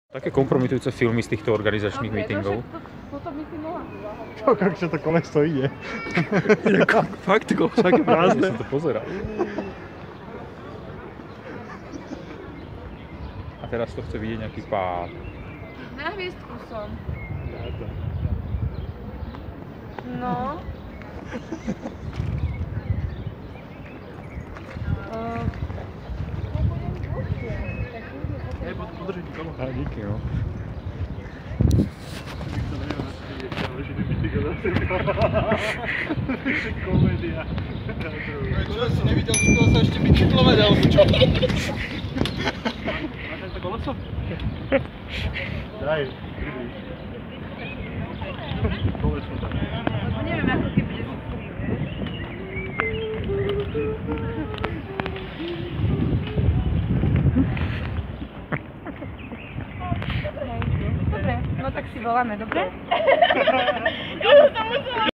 Také kompromitujúce filmy z týchto organizačných meetingov. Toto by si mohla uváhať. To, jak to koleso ide. Fakt, však je prázdne. Ja som to pozeral. A teraz to chce vidieť nejaký pád. Na hviezdku som. No. Podržite kolo. Á, díky, no. Komédia. Čo, si nevidel, že toho sa ešte bicyklovať, alebo čo? Máš to koleso? Daj, vydvíš. Koleso tam. Neviem, ako keď bude skryvé. Dobre, no tak si voláme, dobre?